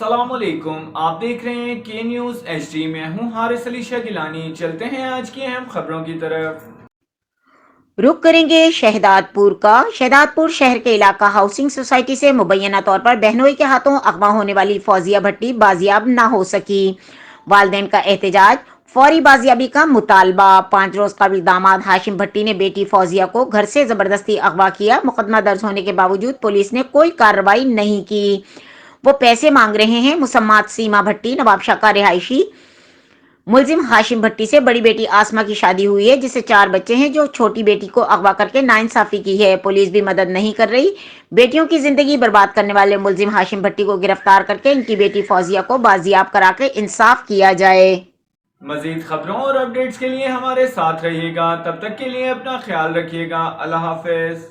अस्सलाम वालेकुम, आप देख रहे हैं के न्यूज़ HD। मैं हूं हारिस अली शाह गिलानी। चलते हैं आज की अहम खबरों की तरफ। रुख करेंगे शहदादपुर का। शहदादपुर शहर के इलाका हाउसिंग सोसाइटी से मुबैना तौर पर बहनोई के हाथों अगवा होने वाली फौजिया भट्टी बाजियाब न हो सकी। वालदेन का एहतजाज, फौरी बाजियाबी का मुतालबा। 5 रोज काबिल दामाद हाशिम भट्टी ने बेटी फौजिया को घर से जबरदस्ती अगवा किया। मुकदमा दर्ज होने के बावजूद पुलिस ने कोई कार्रवाई नहीं की। वो पैसे मांग रहे हैं। मुसम्मात सीमा भट्टी नवाबशाह का रिहायशी मुलजिम हाशिम भट्टी से बड़ी बेटी आसमा की शादी हुई है, जिससे 4 बच्चे हैं, जो छोटी बेटी को अगवा करके नाइंसाफी की है। पुलिस भी मदद नहीं कर रही। बेटियों की जिंदगी बर्बाद करने वाले मुलजिम हाशिम भट्टी को गिरफ्तार करके इनकी बेटी फौजिया को बाजियाब करा के इंसाफ किया जाए। मजीद खबरों और अपडेट्स के लिए हमारे साथ रहिएगा। तब तक के लिए अपना ख्याल रखिएगा। अल्लाह हाफिज।